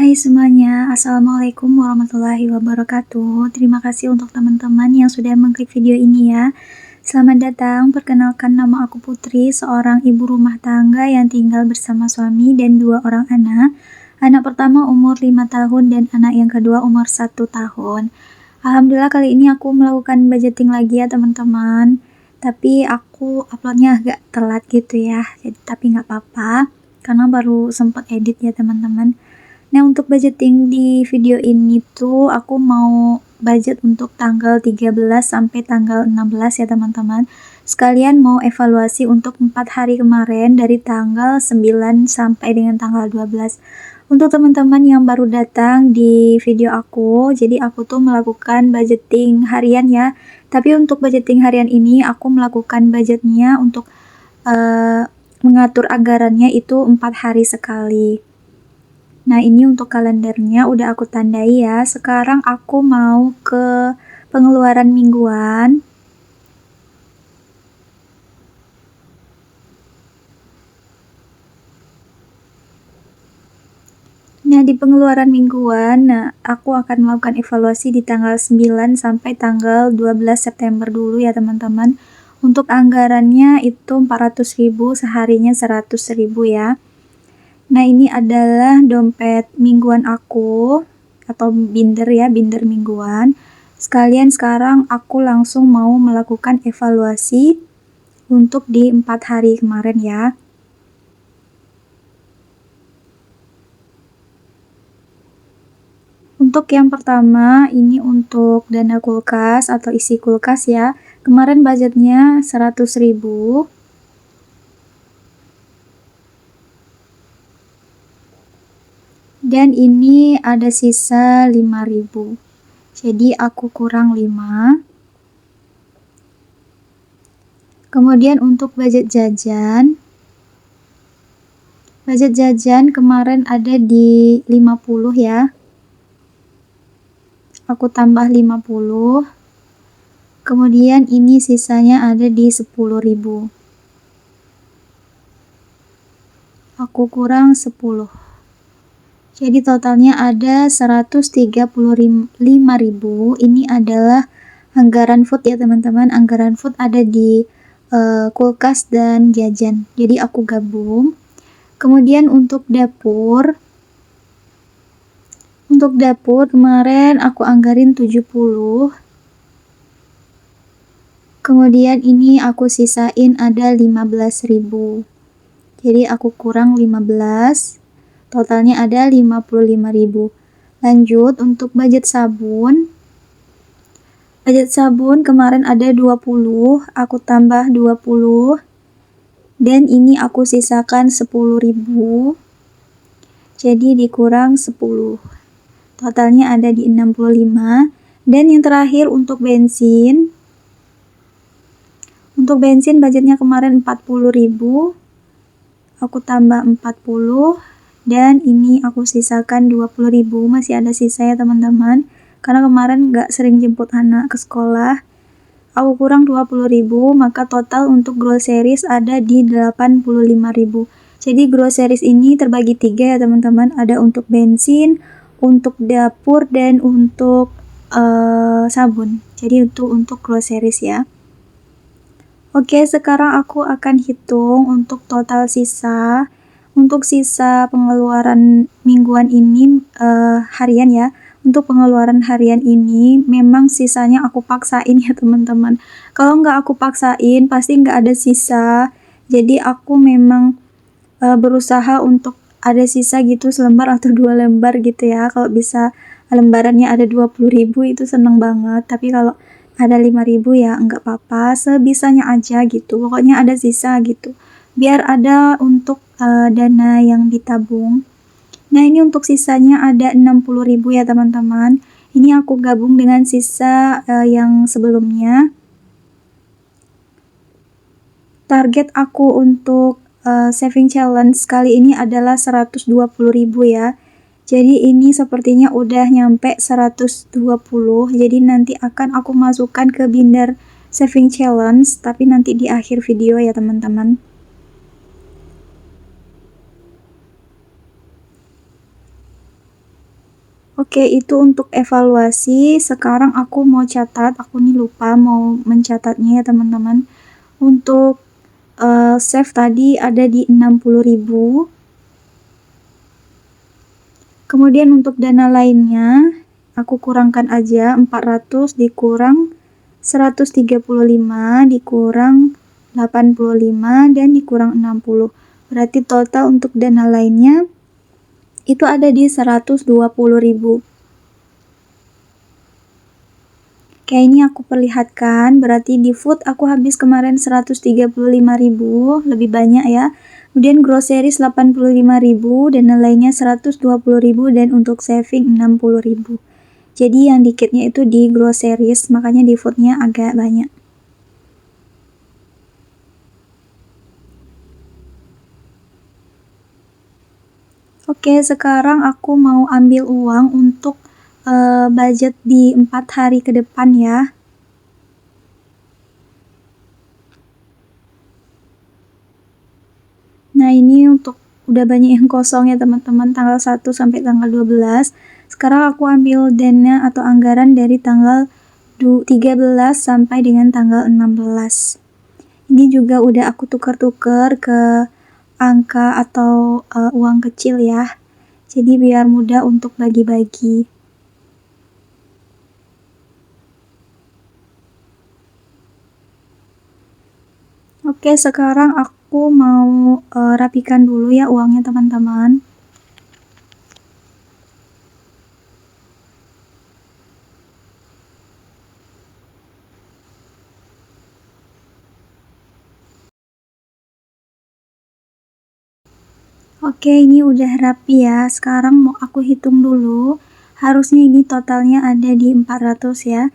Hai semuanya, Assalamualaikum warahmatullahi wabarakatuh. Terima kasih untuk teman-teman yang sudah mengklik video ini ya. Selamat datang, perkenalkan nama aku Putri, seorang ibu rumah tangga yang tinggal bersama suami dan 2 orang anak. Anak pertama umur 5 tahun dan anak yang kedua umur 1 tahun. Alhamdulillah kali ini aku melakukan budgeting lagi ya teman-teman. Tapi aku uploadnya agak telat gitu ya, tapi nggak apa-apa karena baru sempat edit ya teman-teman. Nah, untuk budgeting di video ini tuh aku mau budget untuk tanggal 13 sampai tanggal 16 ya teman-teman. Sekalian mau evaluasi untuk 4 hari kemarin dari tanggal 9 sampai dengan tanggal 12. Untuk teman-teman yang baru datang di video aku, jadi aku tuh melakukan budgeting harian ya. Tapi untuk budgeting harian ini aku melakukan budgetnya untuk mengatur anggarannya itu 4 hari sekali. Nah, ini untuk kalendernya udah aku tandai ya. Sekarang aku mau ke pengeluaran mingguan. Nah, di pengeluaran mingguan, aku akan melakukan evaluasi di tanggal 9 sampai tanggal 12 September dulu ya teman-teman. Untuk anggarannya itu 400.000, seharinya 100.000 ya. Nah, ini adalah dompet mingguan aku atau binder ya, binder mingguan. Sekalian sekarang aku langsung mau melakukan evaluasi untuk di 4 hari kemarin ya. Untuk yang pertama, ini untuk dana kulkas atau isi kulkas ya. Kemarin budgetnya 100.000. Dan ini ada sisa 5.000. Jadi aku kurang 5. Kemudian untuk budget jajan. Budget jajan kemarin ada di 50 ya. Aku tambah 50. Kemudian ini sisanya ada di 10.000. Aku kurang 10. Jadi totalnya ada 135.000. Ini adalah anggaran food ya teman-teman. Anggaran food ada di kulkas dan jajan. Jadi aku gabung. Kemudian untuk dapur. Untuk dapur kemarin aku anggarin 70. Kemudian ini aku sisain ada 15.000. Jadi aku kurang 15. Totalnya ada 55.000. Lanjut untuk budget sabun. Budget sabun kemarin ada 20, aku tambah 20. Dan ini aku sisakan 10.000. Jadi dikurang 10. Totalnya ada di 65. Dan yang terakhir untuk bensin. Untuk bensin budgetnya kemarin 40.000. Aku tambah 40. Dan ini aku sisakan 20.000, masih ada sisa ya teman-teman. Karena kemarin nggak sering jemput anak ke sekolah. Aku kurang 20.000, maka total untuk groceries ada di 85.000. Jadi groceries ini terbagi 3 ya teman-teman. Ada untuk bensin, untuk dapur, dan untuk sabun. Jadi itu untuk groceries ya. Oke, sekarang aku akan hitung untuk total sisa. Untuk sisa pengeluaran mingguan ini harian ya. Untuk pengeluaran harian ini memang sisanya aku paksain ya teman-teman. Kalau nggak aku paksain pasti nggak ada sisa. Jadi aku memang berusaha untuk ada sisa gitu selembar atau 2 lembar gitu ya. Kalau bisa lembarannya ada 20.000 itu seneng banget. Tapi kalau ada 5.000 ya nggak apa-apa, sebisanya aja gitu. Pokoknya ada sisa gitu. Biar ada untuk dana yang ditabung. Nah, ini untuk sisanya ada 60.000 ya teman-teman. Ini aku gabung dengan sisa yang sebelumnya. Target aku untuk saving challenge kali ini adalah 120.000 ya. Jadi ini sepertinya udah nyampe 120. Jadi nanti akan aku masukkan ke binder saving challenge, tapi nanti di akhir video ya teman-teman. Oke, itu untuk evaluasi. Sekarang aku mau catat, aku nih lupa mau mencatatnya ya teman-teman. Untuk save tadi ada di 60.000. Kemudian untuk dana lainnya, aku kurangkan aja 400 dikurang 135 dikurang 85 dan dikurang 60. Berarti total untuk dana lainnya itu ada di 120.000. Kayak ini aku perlihatkan, berarti di food aku habis kemarin 135.000, lebih banyak ya. Kemudian groceries 85.000, dana lainnya 120.000 dan untuk saving 60.000. Jadi yang dikitnya itu di groceries, makanya di foodnya agak banyak. Oke, sekarang aku mau ambil uang untuk budget di 4 hari ke depan ya. Nah, ini untuk udah banyak yang kosong ya teman-teman, tanggal 1 sampai tanggal 12. Sekarang aku ambil dana atau anggaran dari tanggal 13 sampai dengan tanggal 16. Ini juga udah aku tuker-tuker ke angka atau uang kecil ya. Jadi biar mudah untuk bagi-bagi. Oke, sekarang aku mau rapikan dulu ya uangnya teman-teman. Oke, ini udah rapi ya. Sekarang mau aku hitung dulu. Harusnya ini totalnya ada di 400 ya.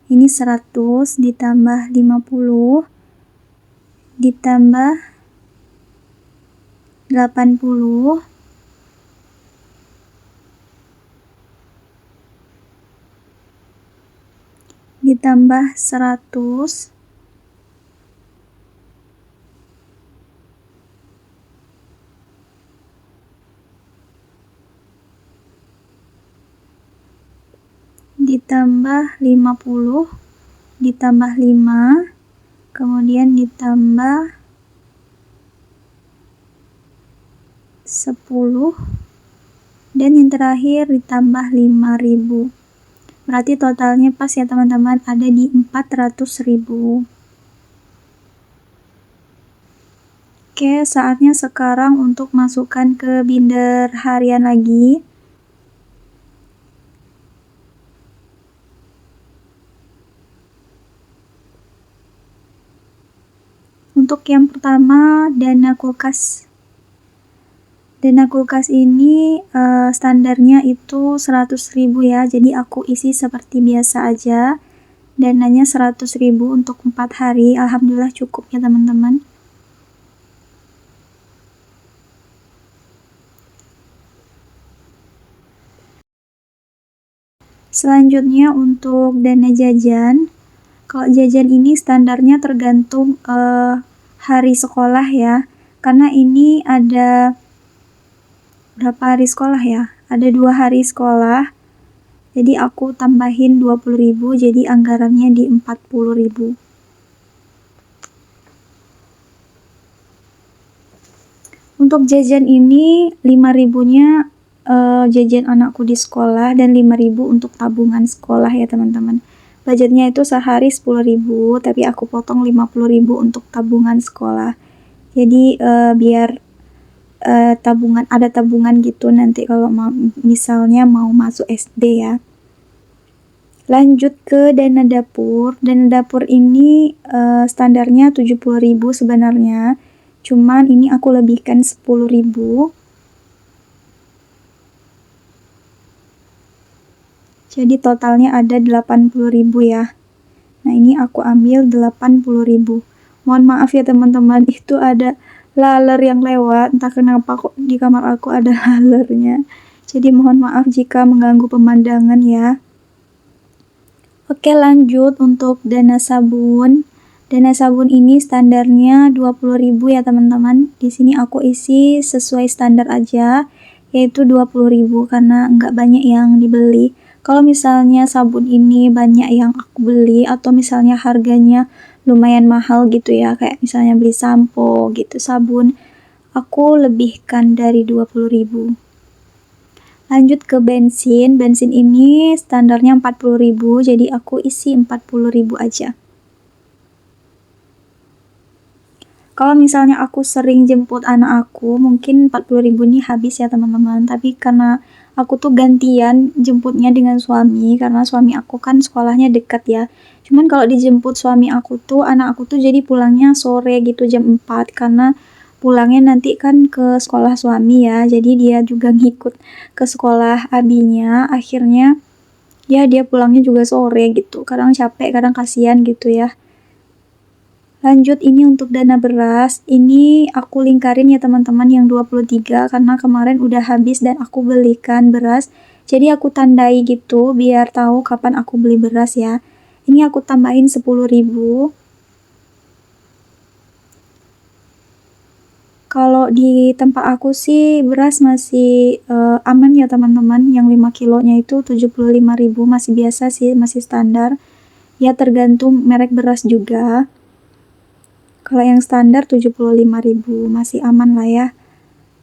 Ini 100 ditambah 50 ditambah 80 ditambah 100 ditambah 50 ditambah 5 kemudian ditambah 10 dan yang terakhir ditambah 5.000. Berarti totalnya pas ya teman-teman, ada di 400.000. Oke, saatnya sekarang untuk masukkan ke binder harian lagi. Untuk yang pertama, dana kulkas. Dana kulkas ini standarnya itu 100.000 ya, jadi aku isi seperti biasa aja. Dananya 100.000 untuk 4 hari, alhamdulillah cukup ya teman-teman. Selanjutnya untuk dana jajan. Kalau jajan ini standarnya tergantung hari sekolah ya, karena ini ada berapa hari sekolah ya? Ada 2 hari sekolah. Jadi aku tambahin 20.000, jadi anggarannya di 40.000. Untuk jajan ini 5.000-nya jajan anakku di sekolah dan 5.000 untuk tabungan sekolah ya teman-teman. Budgetnya itu sehari 10.000, tapi aku potong 50.000 untuk tabungan sekolah. Jadi biar ada tabungan gitu nanti kalau misalnya mau masuk SD ya. Lanjut ke dana dapur. Dana dapur ini standarnya 70.000 sebenarnya, cuman ini aku lebihkan 10.000. Jadi totalnya ada 80.000 ya. Nah, ini aku ambil 80.000. Mohon maaf ya teman-teman, itu ada laler yang lewat, entah kenapa kok di kamar aku ada lalernya. Jadi mohon maaf jika mengganggu pemandangan ya. Oke, lanjut untuk dana sabun. Dana sabun ini standarnya 20.000 ya teman-teman. Di sini aku isi sesuai standar aja, yaitu 20.000 karena nggak banyak yang dibeli. Kalau misalnya sabun ini banyak yang aku beli atau misalnya harganya lumayan mahal gitu ya, kayak misalnya beli sampo gitu, sabun, aku lebihkan dari 20.000. Lanjut ke bensin. Bensin ini standarnya 40.000, jadi aku isi 40.000 aja. Kalau misalnya aku sering jemput anak aku, mungkin 40.000 ini habis ya teman-teman. Tapi karena aku tuh gantian jemputnya dengan suami, karena suami aku kan sekolahnya dekat ya. Cuman kalau dijemput suami aku tuh, anak aku tuh jadi pulangnya sore gitu jam 4, karena pulangnya nanti kan ke sekolah suami ya. Jadi dia juga ngikut ke sekolah abinya, akhirnya ya dia pulangnya juga sore gitu. Kadang capek, kadang kasihan gitu ya. Lanjut, ini untuk dana beras. Ini aku lingkarin ya teman-teman yang 23 karena kemarin udah habis dan aku belikan beras. Jadi aku tandai gitu biar tahu kapan aku beli beras ya. Ini aku tambahin 10.000. Kalau di tempat aku sih beras masih aman ya teman-teman. Yang 5 kilonya itu 75.000, masih biasa sih, masih standar. Ya tergantung merek beras juga. Kalau yang standar 75.000, masih aman lah ya.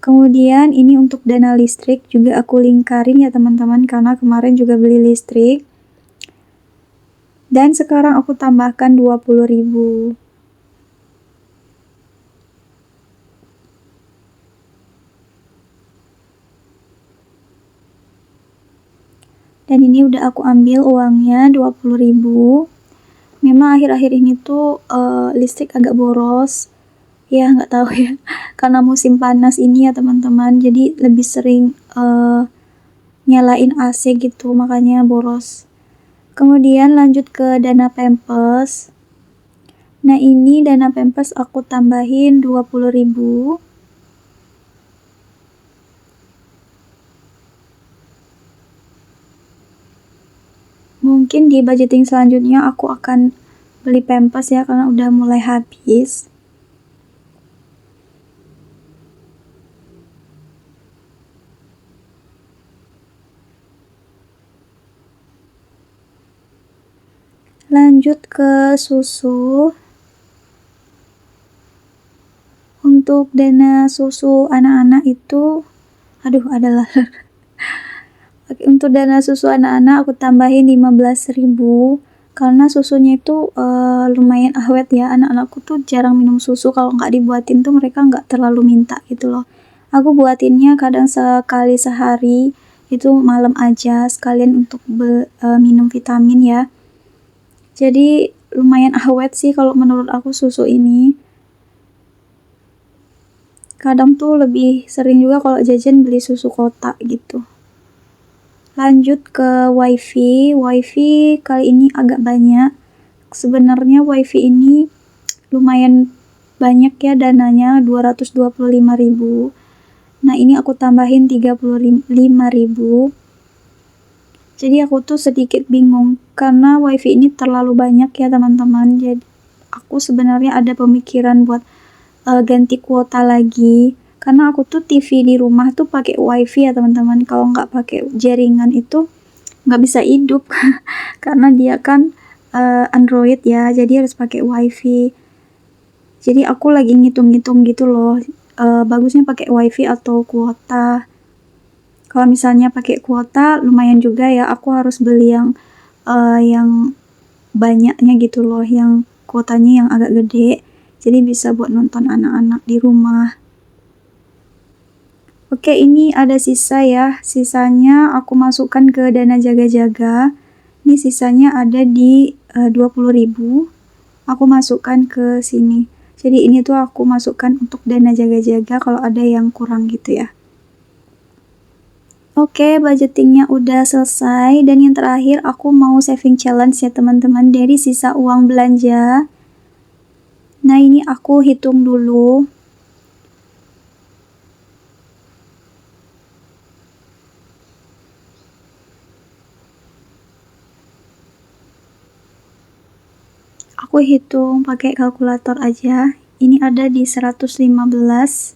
Kemudian ini untuk dana listrik juga aku lingkarin ya teman-teman karena kemarin juga beli listrik. Dan sekarang aku tambahkan 20.000. Dan ini udah aku ambil uangnya 20.000. Memang akhir-akhir ini tuh listrik agak boros. Ya nggak tahu ya. Karena musim panas ini ya teman-teman, jadi lebih sering nyalain AC gitu, makanya boros. Kemudian lanjut ke dana Pampers. Nah ini dana Pampers aku tambahin 20.000. Mungkin di budgeting selanjutnya aku akan beli Pampers ya karena udah mulai habis. Lanjut ke susu. Untuk dana susu anak-anak itu, aduh adalah untuk dana susu anak-anak aku tambahin 15.000 karena susunya itu lumayan awet ya. Anak-anakku tuh jarang minum susu, kalau nggak dibuatin tuh mereka nggak terlalu minta gitu loh. Aku buatinnya kadang sekali sehari, itu malam aja sekalian untuk minum vitamin ya. Jadi lumayan awet sih kalau menurut aku susu ini. Kadang tuh lebih sering juga kalau jajan beli susu kotak gitu. Lanjut ke wifi. Wifi kali ini agak banyak. Sebenarnya wifi ini lumayan banyak ya dananya, 225.000. Nah ini aku tambahin 35.000. Jadi aku tuh sedikit bingung karena wifi ini terlalu banyak ya teman-teman. Jadi aku sebenarnya ada pemikiran buat ganti kuota lagi. Karena aku tuh TV di rumah tuh pakai wifi ya teman-teman. Kalau nggak pakai jaringan itu nggak bisa hidup karena dia kan Android ya, jadi harus pakai wifi. Jadi aku lagi ngitung-ngitung gitu loh, bagusnya pakai wifi atau kuota. Kalau misalnya pakai kuota lumayan juga ya, aku harus beli yang banyaknya gitu loh, yang kuotanya yang agak gede, jadi bisa buat nonton anak-anak di rumah. Oke, ini ada sisa ya. Sisanya aku masukkan ke dana jaga-jaga. Ini sisanya ada di 20.000. Aku masukkan ke sini. Jadi ini tuh aku masukkan untuk dana jaga-jaga kalau ada yang kurang gitu ya. Oke, budgetingnya udah selesai. Dan yang terakhir aku mau saving challenge ya teman-teman dari sisa uang belanja. Nah ini aku hitung dulu. Aku hitung pakai kalkulator aja. Ini ada di 115.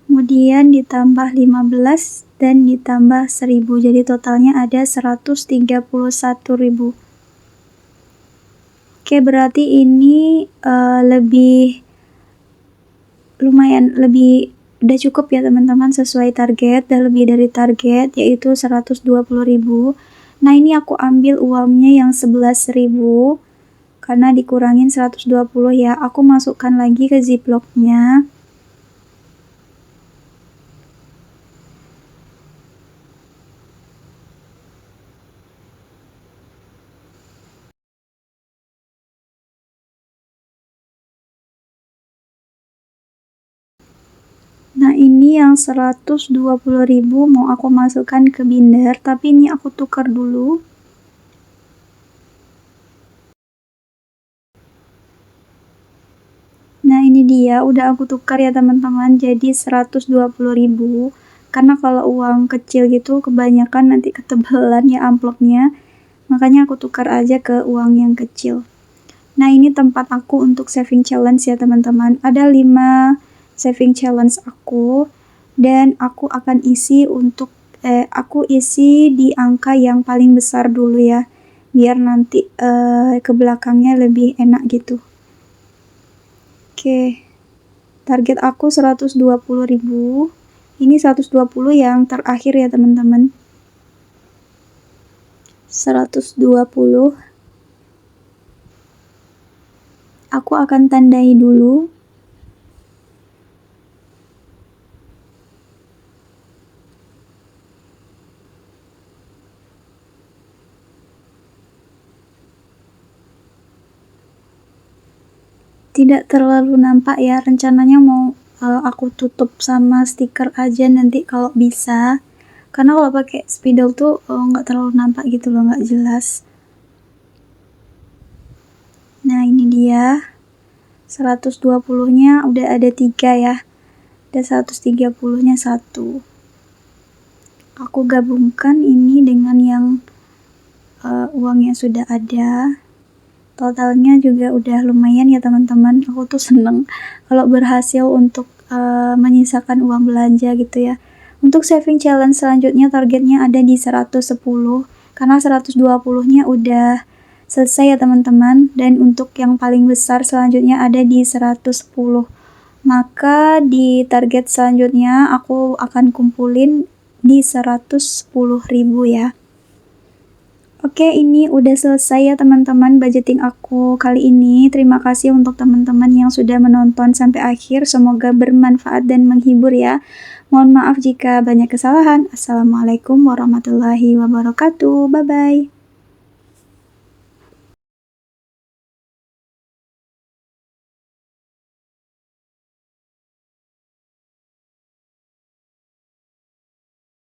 Kemudian ditambah 15 dan ditambah 1000. Jadi totalnya ada 131.000. Oke, berarti ini lumayan lebih udah cukup ya teman-teman, sesuai target dan lebih dari target, yaitu 120.000. Nah, ini aku ambil uangnya yang 11.000 karena dikurangin 120 ya. Aku masukkan lagi ke ziplocknya. Nah, ini yang 120.000 mau aku masukkan ke binder, tapi ini aku tukar dulu. Nah, ini dia udah aku tukar ya teman-teman, jadi 120.000. Karena kalau uang kecil gitu kebanyakan nanti ketebalan ya amplopnya, makanya aku tukar aja ke uang yang kecil. Nah, ini tempat aku untuk saving challenge ya teman-teman. Ada 5 saving challenge aku, dan aku akan isi di angka yang paling besar dulu ya, biar nanti ke belakangnya lebih enak gitu. Oke, target aku 120.000. Ini 120 yang terakhir ya teman-teman. 120. Aku akan tandai dulu. Tidak terlalu nampak ya, rencananya mau aku tutup sama stiker aja nanti kalau bisa, karena kalau pakai spidol tuh nggak terlalu nampak gitu loh, nggak jelas. Nah, ini dia 120 nya udah ada 3 ya, dan 130 nya 1. Aku gabungkan ini dengan yang uangnya sudah ada. Totalnya juga udah lumayan ya teman-teman. Aku tuh seneng kalau berhasil untuk menyisakan uang belanja gitu ya. Untuk saving challenge selanjutnya targetnya ada di 110, karena 120-nya udah selesai ya teman-teman. Dan untuk yang paling besar selanjutnya ada di 110. Maka di target selanjutnya aku akan kumpulin di 110.000 ya. Oke, ini udah selesai ya teman-teman budgeting aku kali ini. Terima kasih untuk teman-teman yang sudah menonton sampai akhir. Semoga bermanfaat dan menghibur ya. Mohon maaf jika banyak kesalahan. Assalamualaikum warahmatullahi wabarakatuh. Bye-bye.